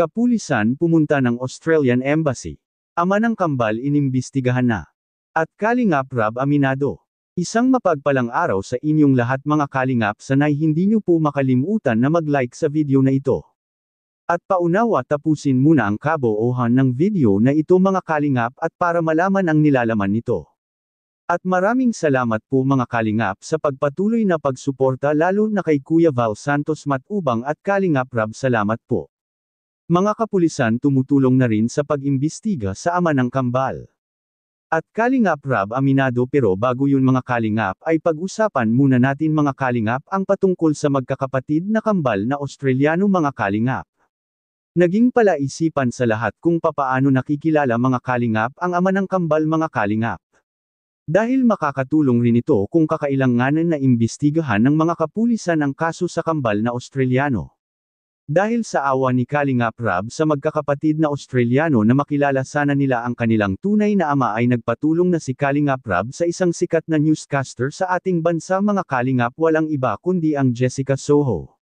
Kapulisan pumunta ng Australian Embassy. Ama ng kambal inimbestigahan na. At Kalingap Rab aminado. Isang mapagpalang araw sa inyong lahat mga Kalingap, sanay hindi nyo po makalimutan na mag-like sa video na ito. At paunawa tapusin muna ang kabuuhan ng video na ito mga Kalingap at para malaman ang nilalaman nito. At maraming salamat po mga Kalingap sa pagpatuloy na pagsuporta lalo na kay Kuya Val Santos Matubang at Kalingap Rab, salamat po. Mga kapulisan tumutulong na rin sa pag-imbestiga sa ama ng kambal. At Kalingap Rab aminado, pero bago yun mga Kalingap ay pag-usapan muna natin mga Kalingap ang patungkol sa magkakapatid na kambal na Australiano mga Kalingap. Naging palaisipan sa lahat kung papaano nakikilala mga Kalingap ang ama ng kambal mga Kalingap. Dahil makakatulong rin ito kung kakailanganan na imbestigahan ng mga kapulisan ang kaso sa kambal na Australiano. Dahil sa awa ni Kalingap Rab sa magkakapatid na Australiano na makilala sana nila ang kanilang tunay na ama, ay nagpatulong na si Kalingap Rab sa isang sikat na newscaster sa ating bansa mga Kalingap, walang iba kundi ang Jessica Soho.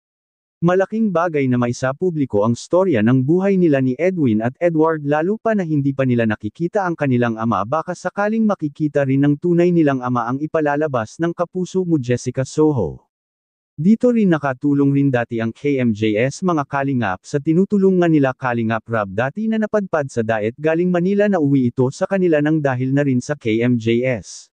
Malaking bagay na maisapubliko ang storya ng buhay nila ni Edwin at Edward, lalo pa na hindi pa nila nakikita ang kanilang ama. Baka sakaling makikita rin ng tunay nilang ama ang ipalalabas ng kapuso mo Jessica Soho. Dito rin nakatulong rin dati ang KMJS mga Kalingap sa tinutulungan nila Kalingap Rab dati na napadpad sa diet galing Manila, na uwi ito sa kanila nang dahil na rin sa KMJS.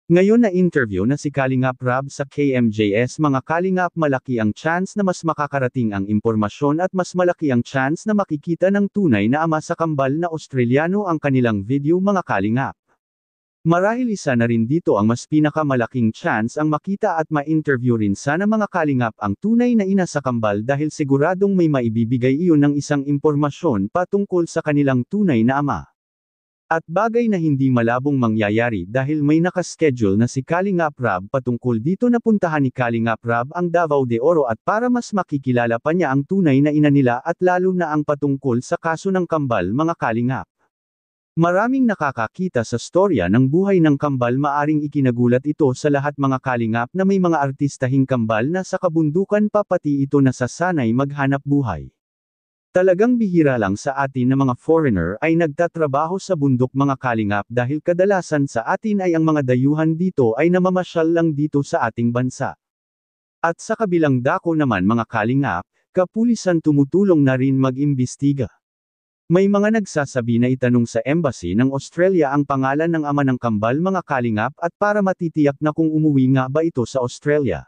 Ngayon na interview na si Kalingap Rab sa KMJS mga Kalingap, malaki ang chance na mas makakarating ang impormasyon at mas malaki ang chance na makikita ng tunay na ama sa kambal na Australiano ang kanilang video mga Kalingap. Marahil isa na rin dito ang mas pinakamalaking chance ang makita at ma-interview rin sana mga Kalingap ang tunay na ina sa kambal, dahil siguradong may maibibigay iyon ng isang impormasyon patungkol sa kanilang tunay na ama. At bagay na hindi malabong mangyayari dahil may nakaschedule na si Kalingap Rab patungkol dito, na puntahan ni Kalingap Rab ang Davao de Oro at para mas makikilala pa niya ang tunay na ina nila at lalo na ang patungkol sa kaso ng kambal mga Kalingap. Maraming nakakakita sa storya ng buhay ng kambal, maaring ikinagulat ito sa lahat mga Kalingap na may mga artistahing kambal na sa kabundukan pa pati ito nasasanay maghanap buhay. Talagang bihira lang sa atin na mga foreigner ay nagtatrabaho sa bundok mga Kalingap, dahil kadalasan sa atin ay ang mga dayuhan dito ay namamasyal lang dito sa ating bansa. At sa kabilang dako naman mga Kalingap, kapulisan tumutulong na rin mag-imbestiga. May mga nagsasabi na itanong sa embassy ng Australia ang pangalan ng ama ng kambal mga Kalingap at para matitiyak na kung umuwi nga ba ito sa Australia.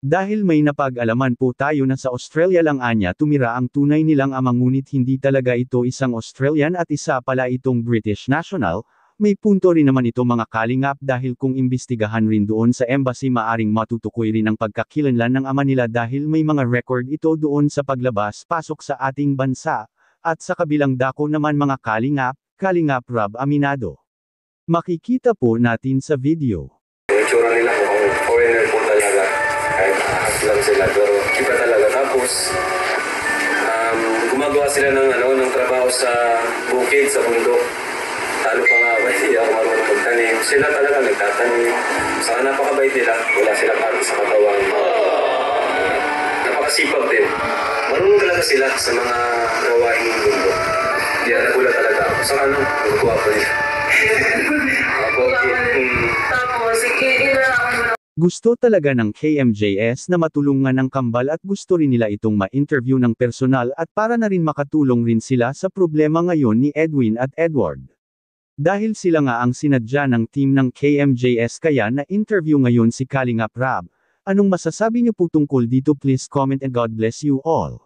Dahil may napag-alaman po tayo na sa Australia lang anya tumira ang tunay nilang ama, ngunit hindi talaga ito isang Australian at isa pala itong British national. May punto rin naman ito mga Kalingap, dahil kung imbestigahan rin doon sa embassy maaring matutukoy rin ang pagkakilanlan ng ama nila dahil may mga record ito doon sa paglabas-pasok sa ating bansa. At sa kabilang dako naman mga Kalingap, Kalingap Rab aminado. Makikita po natin sa video. Yung itsura nila mukhang foreigner po talaga. Kahit ahas lang sila, pero iba talaga. Tapos, gumagawa sila ng trabaho sa bukid, sa bundok. Talo pa nga ba, hindi ako marunong magtanim. Sila talaga nagtatanim. Saka napakabait nila. Wala silang parte sa katawan. Napakasipag din. Marunong talaga sila sa mga gawain ng mundo. Hindi, nagulat talaga ako. Sa nagkuha po nila. Tapos, Gusto talaga ng KMJS na matulungan ng kambal at gusto rin nila itong ma-interview ng personal at para na rin makatulong rin sila sa problema ngayon ni Edwin at Edward. Dahil sila nga ang sinadya ng team ng KMJS, kaya na-interview ngayon si Kalingap Rab. Anong masasabi niyo po tungkol dito? Please comment and God bless you all.